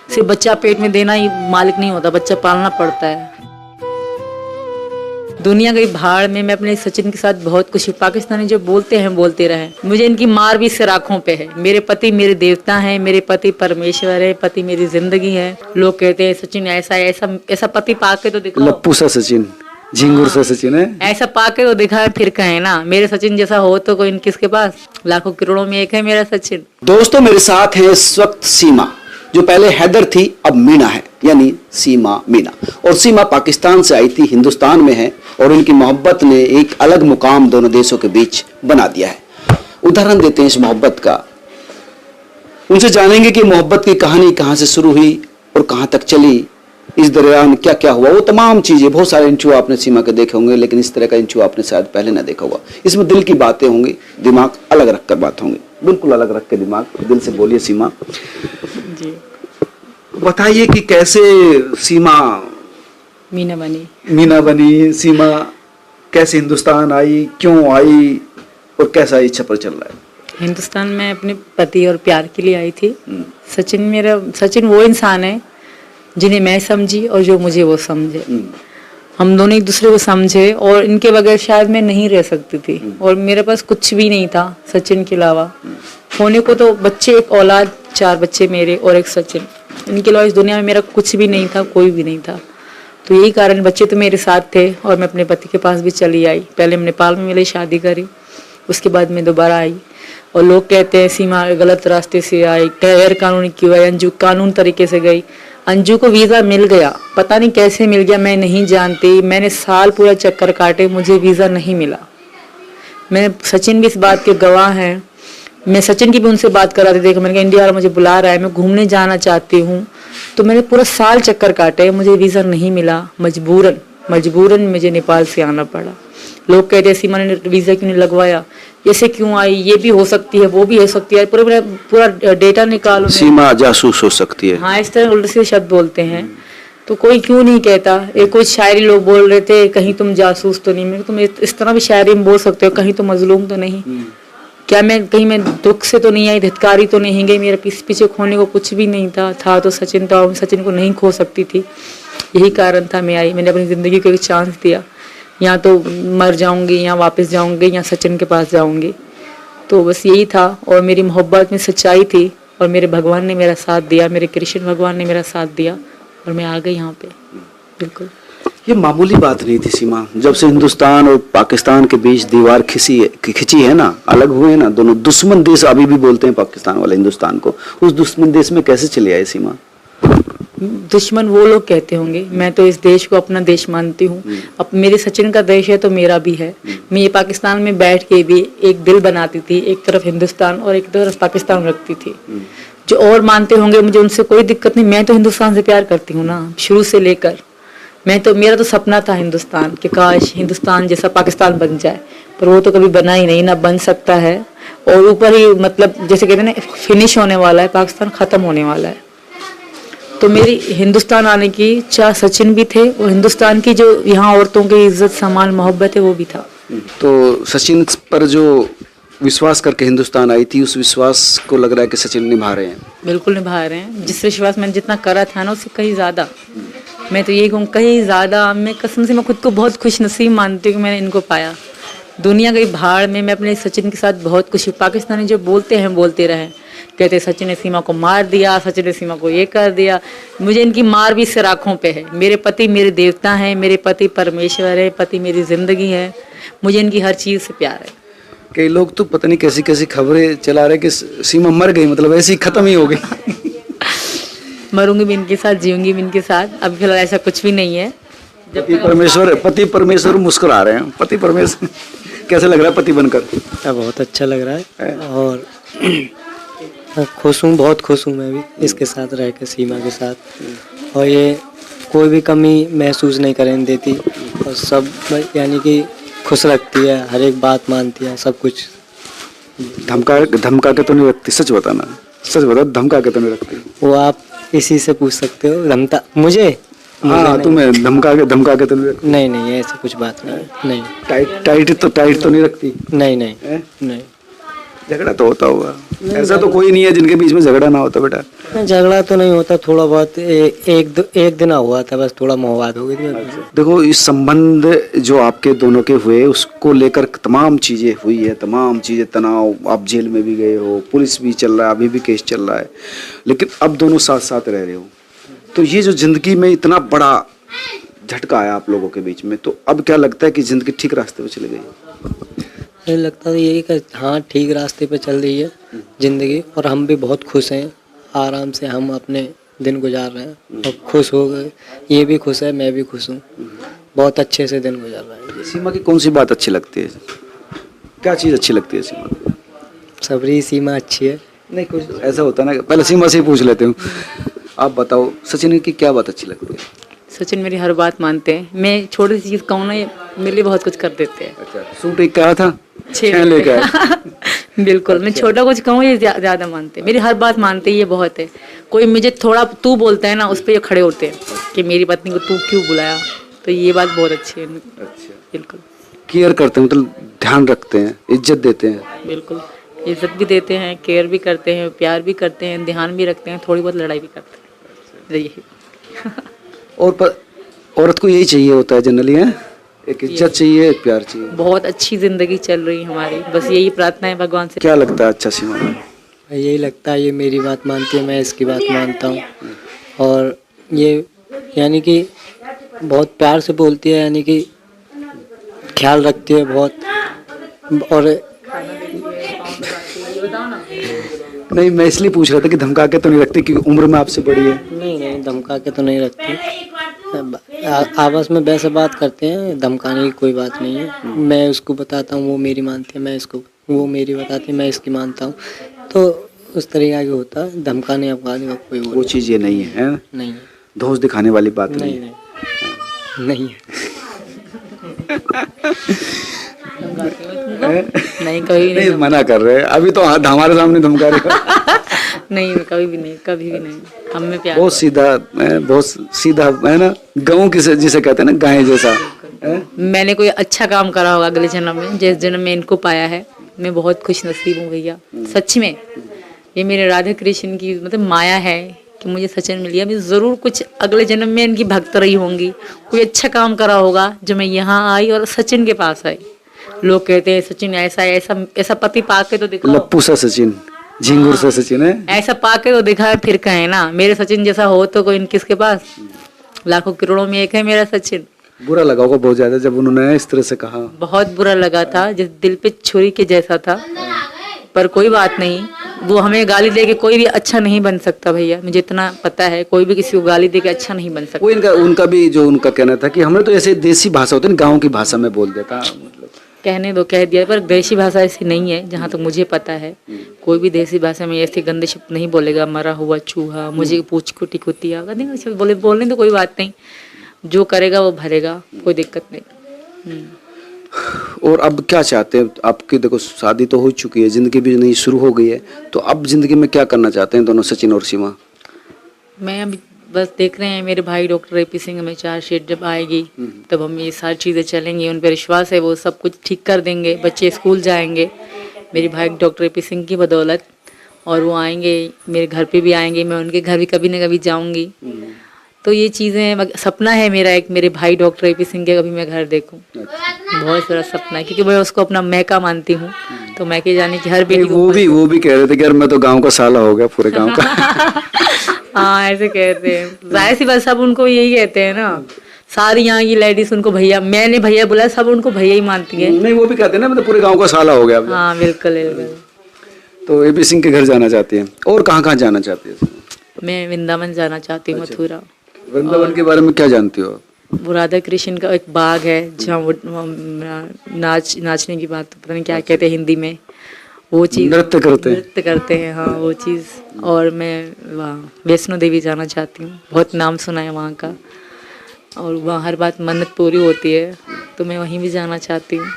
सिर्फ बच्चा पेट में देना ही मालिक नहीं होता, बच्चा पालना पड़ता है। दुनिया गई भाड़ में, मैं अपने सचिन के साथ बहुत खुश हूँ। पाकिस्तानी जो बोलते हैं बोलते रहे, मुझे इनकी मार भी सिर आँखों पे है। मेरे पति मेरे देवता हैं, मेरे पति परमेश्वर है, पति मेरी जिंदगी है। लोग कहते हैं सचिन ऐसा है, ऐसा ऐसा पति पाके तो दिखाओ। लप्पू सा सचिन, झिंगुर सा सचिन है, ऐसा पाके तो दिखाए फिर कहें ना मेरे सचिन जैसा हो तो कोई किसके पास। लाखों करोड़ों में एक है मेरा सचिन। दोस्तों मेरे साथ है इस वक्त सीमा, जो पहले हैदर थी अब मीना है, यानी सीमा मीना। और सीमा पाकिस्तान से आई थी, हिंदुस्तान में है और उनकी मोहब्बत ने एक अलग मुकाम दोनों देशों के बीच बना दिया है। उदाहरण देते हैं इस मोहब्बत का, उनसे जानेंगे कि मोहब्बत की कहानी कहां से शुरू हुई और कहां तक चली, इस दौरान क्या क्या हुआ, वो तमाम चीजें। बहुत सारे इंटरव्यू आपने सीमा के देखे होंगे, लेकिन इस तरह का इंटरव्यू आपने शायद पहले ना देखा हुआ। इसमें दिल की बातें होंगी, दिमाग अलग रखकर बात होंगी, बिल्कुल अलग रख के दिमाग दिल से बोलिए। सीमा जी बताइए कि कैसे सीमा मीना बनी। सीमा कैसे हिंदुस्तान आई, क्यों आई और कैसा इच्छा पर चल रहा है? हिंदुस्तान में अपने पति और प्यार के लिए आई थी। सचिन वो इंसान है जिन्हें मैं समझी और जो मुझे वो समझे। हम दोनों एक दूसरे को समझे और इनके बगैर शायद मैं नहीं रह सकती थी। और मेरे पास कुछ भी नहीं था सचिन के अलावा। होने को तो बच्चे, एक औलाद, 4 बच्चे मेरे और एक सचिन। इनके अलावा इस दुनिया में मेरा कुछ भी नहीं था, कोई भी नहीं था। तो यही कारण, बच्चे तो मेरे साथ थे और मैं अपने पति के पास भी चली आई। पहले हम नेपाल में मिले, शादी करी, उसके बाद मैं दोबारा आई। और लोग कहते हैं सीमा गलत रास्ते से आई, गैर कानूनी क्यों आई, अंजू कानून तरीके से गई। अंजू को वीज़ा मिल गया, पता नहीं कैसे मिल गया, मैं नहीं जानती। मैंने साल पूरा चक्कर काटे, मुझे वीज़ा नहीं मिला। मैंने, सचिन भी इस बात के गवाह हैं। मैं सचिन की भी उनसे बात करा थी, देखो मैंने कहा इंडिया वाला मुझे बुला रहा है, मैं घूमने जाना चाहती हूँ। तो मैंने पूरा साल चक्कर काटे, मुझे वीज़ा नहीं मिला। मजबूरन मुझे नेपाल से आना पड़ा। लोग कहते हैं सीमा ने वीज़ा क्यों नहीं लगवाया, ऐसे क्यों आई, ये भी हो सकती है, वो भी हो सकती है, पूरा डेटा निकालो। सीमा जासूस हो सकती है, हाँ, इस तरह उल्टे सीधे शब्द बोलते हैं। तो कोई क्यों नहीं कहता। एक कुछ शायरी लोग बोल रहे थे, कहीं तुम जासूस तो नहीं। मैं, तुम इस तरह भी शायरी में बोल सकते हो, कहीं तुम मजलूम तो नहीं। क्या मैं कहीं, मैं दुख से तो नहीं आई, धिक्कारी तो नहीं गई। मेरे पीछे खोने को कुछ भी नहीं था तो सचिन था, और सचिन को नहीं खो सकती थी। यही कारण था मैं आई। मैंने अपनी ज़िंदगी को एक चांस दिया, यहाँ तो मर जाऊंगी, यहाँ वापस जाऊंगी, यहाँ सचिन के पास जाऊंगी। तो बस यही था। और मेरी मोहब्बत में सच्चाई थी और मेरे भगवान ने मेरा साथ दिया, मेरे कृष्ण भगवान ने मेरा साथ दिया और मैं आ गई यहाँ पे। बिल्कुल ये मामूली बात नहीं थी सीमा। जब से हिंदुस्तान और पाकिस्तान के बीच दीवार खिंची है ना, अलग हुए ना दोनों दुश्मन देश, अभी भी बोलते हैं पाकिस्तान वाले हिंदुस्तान को, उस दुश्मन देश में कैसे चले आए सीमा? दुश्मन वो लोग कहते होंगे, मैं तो इस देश को अपना देश मानती हूँ। अब मेरे सचिन का देश है तो मेरा भी है। मैं ये पाकिस्तान में बैठ के भी एक दिल बनाती थी, एक तरफ हिंदुस्तान और एक तरफ पाकिस्तान रखती थी। जो और मानते होंगे, मुझे उनसे कोई दिक्कत नहीं। मैं तो हिंदुस्तान से प्यार करती हूँ ना, शुरू से लेकर। मेरा तो सपना था हिंदुस्तान कि काश हिंदुस्तान जैसा पाकिस्तान बन जाए, पर वो तो कभी बना ही नहीं, ना बन सकता है। और ऊपर ही मतलब जैसे कहते हैं ना, फिनिश होने वाला है, पाकिस्तान खत्म होने वाला है। तो मेरी हिंदुस्तान आने की चाह सचिन भी थे और हिंदुस्तान की जो यहाँ औरतों की इज्जत सम्मान मोहब्बत है वो भी था। तो सचिन पर जो विश्वास करके हिंदुस्तान आई थी, उस विश्वास को लग रहा है कि सचिन निभा रहे हैं। बिल्कुल निभा रहे हैं। जिस विश्वास मैंने जितना करा था ना, उससे कहीं ज़्यादा। मैं तो यही कहूँ, कहीं ज़्यादा। मैं कसम से मैं खुद को बहुत खुश नसीब मानती हूँ कि मैंने इनको पाया। दुनिया गई भाड़ में, मैं अपने सचिन के साथ बहुत खुश हूँ। पाकिस्तानी जो बोलते हैं बोलते रहे, कहते सचिन ने सीमा को मार दिया, सचिन ने सीमा को ये कर दिया। मुझे इनकी मार भी सिर आँखों पे है। मेरे पति मेरे देवता हैं, मेरे पति परमेश्वर है, पति मेरी जिंदगी है। मुझे इनकी हर चीज़ से प्यार है। कई लोग तो पता नहीं कैसी कैसी खबरें चला रहे कि सीमा मर गई, मतलब ऐसी खत्म ही हो गई। मरूंगी भी इनके साथ, जीऊंगी भी इनके साथ। अभी फिलहाल ऐसा कुछ भी नहीं है। पति परमेश्वर मुस्कुरा रहे हैं। पति परमेश्वर कैसे लग रहा है पति बनकर? बहुत अच्छा लग रहा है और खुश हूँ, बहुत खुश हूँ मैं भी इसके साथ रह के, सीमा के साथ। और ये कोई भी कमी महसूस नहीं करने देती और सब यानी कि खुश रखती है, हर एक बात मानती है, सब कुछ। धमका के तो नहीं रखती? सच बताना, सच बता, धमका के तो नहीं रखती? वो आप इसी से पूछ सकते हो। धमका मुझे? हाँ, तुम्हें धमका के तो नहीं रखती? नहीं, ऐसी कुछ बात नहीं। टाइट तो नहीं रखती? नहीं। झगड़ा तो होता होगा? ऐसा तो कोई नहीं है जिनके बीच में झगड़ा ना होता बेटा। झगड़ा तो नहीं होता, थोड़ा बहुत एक दिन हुआ था बस, थोड़ा मवाद हो गई थी। देखो इस संबंध जो आपके दोनों के हुए उसको लेकर तमाम चीजें हुई है, तमाम चीजें तनाव, आप जेल में भी गए हो, पुलिस भी चल रहा है, अभी भी केस चल रहा है, लेकिन अब दोनों साथ साथ रह रहे हो। तो ये जो जिंदगी में इतना बड़ा झटका आया आप लोगों के बीच में, तो अब क्या लगता है कि जिंदगी ठीक रास्ते पे चली गई? मुझे लगता है यही कि हाँ ठीक रास्ते पे चल रही है जिंदगी, और हम भी बहुत खुश हैं, आराम से हम अपने दिन गुजार रहे हैं और खुश हो गए। ये भी खुश है, मैं भी खुश हूँ, बहुत अच्छे से दिन गुजार रहे हैं। सीमा की कौन सी बात अच्छी लगती है, क्या चीज़ अच्छी लगती है सीमा की? सबरी सीमा अच्छी है। नहीं कुछ ऐसा होता है ना, पहले सीमा से ही पूछ लेते हूँ। आप बताओ सचिन की क्या बात अच्छी लगती है? सचिन मेरी हर बात मानते हैं, मैं छोटी सी चीज़ कहूँ ना, ये मेरे लिए बहुत कुछ कर देते हैं। अच्छा, सूट एक कहा था 6 लेके आए। बिल्कुल, मैं छोटा कुछ कहूँ ये ज़्यादा मानते हैं, मेरी हर बात मानते हैं, ये बहुत है। कोई मुझे थोड़ा तू बोलता है ना, उस पर ये खड़े होते हैं कि मेरी पत्नी को तू क्यों बुलाया, तो ये बात बहुत अच्छी है। अच्छा, बिल्कुल केयर करते हैं, मतलब ध्यान रखते हैं, इज्जत देते हैं। बिल्कुल, इज्जत भी देते हैं, केयर भी करते हैं, प्यार भी करते हैं, ध्यान भी रखते हैं, थोड़ी बहुत लड़ाई भी करते हैं। यही और औरत को यही चाहिए होता है जनरली, है एक इज्जत चाहिए, एक प्यार चाहिए। बहुत अच्छी जिंदगी चल रही है हमारी, बस यही प्रार्थना है भगवान से। क्या लगता है अच्छा सीमा? यही लगता है, ये मेरी बात मानती है, मैं इसकी बात मानता हूँ, और ये यानी कि बहुत प्यार से बोलती है, यानी कि ख्याल रखती है बहुत। और नहीं मैं इसलिए पूछ रहा था कि धमका के तो नहीं रखती, क्योंकि उम्र में आपसे बड़ी है। नहीं धमका के तो नहीं रखती, आपस में वैसे बात करते हैं, धमकाने की कोई बात नहीं है। मैं उसको बताता हूँ, वो मेरी मानती है, मैं इसको, वो मेरी बताती है, मैं इसकी मानता हूँ, तो उस तरीका की होता है। धमकाने अफगाने का कोई वो चीज़ ये नहीं है, नहीं है, धौंस दिखाने वाली बात नहीं है। नहीं है। नहीं कभी नहीं मना कर रहे हैं अभी तो, हमारे सामने धमका रहे हो। नहीं कभी भी नहीं, कभी भी नहीं, हम में प्यार। बहुत सीधा है ना, गाँव जिसे कहते हैं ना, गाय जैसा। मैंने कोई अच्छा काम करा होगा अगले जन्म में, जिस जन्म में इनको पाया है, मैं बहुत खुश नसीब हूँ भैया, सच में। ये मेरे राधा कृष्ण की मतलब माया है कि मुझे सचिन मिल गया। मैं ज़रूर कुछ अगले जन्म में इनकी भक्त रही होंगी, कोई अच्छा काम करा होगा जो मैं यहाँ आई और सचिन के पास आई। लोग कहते हैं सचिन ऐसा ऐसा पति पाके तो दिखाओ। लप्पू सा सचिन, झिंगुर सा सचिन है, ऐसा पाके तो दिखाए, फिर कहे ना मेरे सचिन जैसा हो तो कोई किसके पास, लाखों करोड़ों में एक है मेरा सचिन। बुरा लगा होगा बहुत ज्यादा जब उन्होंने इस तरह से कहा? बहुत बुरा लगा था, जिस दिल पे छुरी के जैसा था, पर कोई बात नहीं, वो हमें गाली दे के कोई भी अच्छा नहीं बन सकता भैया, मुझे इतना पता है, कोई भी किसी को गाली दे के अच्छा नहीं बन सकता। वो उनका भी जो उनका कहना था कि हमने तो ऐसे देसी भाषा होती है, गाँव की भाषा में बोल देता, मतलब कहने दो, कह दिया, पर देसी भाषा ऐसी नहीं है जहाँ तक तो मुझे पता है। कोई भी देसी भाषा में ऐसे गंदे शब्द नहीं बोलेगा, मरा हुआ चूहा, मुझे पूछ कुटी कुतिया, बोलने तो कोई बात नहीं, जो करेगा वो भरेगा, कोई दिक्कत नहीं। और अब क्या चाहते हैं? आपकी देखो शादी तो हो चुकी है, जिंदगी भी नहीं शुरू हो गई है, तो अब जिंदगी में क्या करना चाहते हैं दोनों, सचिन और सीमा? मैं अभी बस देख रहे हैं, मेरे भाई डॉक्टर एपी सिंह में चार्जशीट जब आएगी तब हम ये सारी चीज़ें चलेंगी, उन पर विश्वास है, वो सब कुछ ठीक कर देंगे, बच्चे स्कूल जाएंगे मेरे भाई डॉक्टर एपी सिंह की बदौलत, और वो आएंगे मेरे घर पे भी आएंगे, मैं उनके घर भी कभी ना कभी जाऊंगी। तो ये चीज़ें, सपना है मेरा एक, मेरे भाई डॉक्टर एपी सिंह के कभी मैं घर देखूं, बहुत बड़ा सपना है, क्योंकि मैं उसको अपना मैका मानती हूँ, तो मैके जाने की हर बेटी वो भी कह रहे थे कि यार मैं तो गाँव का साला हो गया, पूरे गाँव का। हाँ ऐसे कहते हैं, जाहिर सी बात, सब उनको यही कहते हैं ना, सारी यहाँ की लेडीज उनको भैया, मैंने भैया बोला, सब उनको भैया ही मानती है। नहीं वो भी कहते हैं ना, मतलब पूरे गांव का साला हो गया। हाँ बिल्कुल बिल्कुल। तो एपी सिंह के घर जाना चाहती है, और कहाँ जाना चाहती है? मैं वृंदावन जाना चाहती हूँ, मथुरा। वृंदावन के बारे में क्या जानती हो? वो राधा कृष्ण का एक बाग है जहाँ वो नाचने की बात, पता नहीं क्या कहते हैं हिंदी में, वो चीज़ नृत्य करते हैं, हाँ वो चीज़। और मैं वहाँ वैष्णो देवी जाना चाहती हूँ, बहुत नाम सुना है वहाँ का, और वहाँ हर बात मन्नत पूरी होती है, तो मैं वहीं भी जाना चाहती हूँ।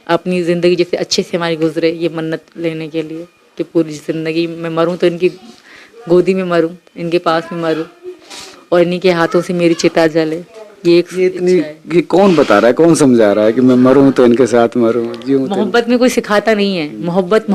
अपनी ज़िंदगी जैसे अच्छे से हमारी गुजरे, ये मन्नत लेने के लिए कि पूरी ज़िंदगी मैं मरूँ तो इनकी गोदी में मरूँ, इनके पास में मरूँ, और इन्हीं के हाथों से मेरी चिता जले। ये कौन बता रहा है, कौन समझा रहा है कि मैं मरूं तो इनके साथ मरूं? मोहब्बत में कोई सिखाता नहीं है, मोहब्बत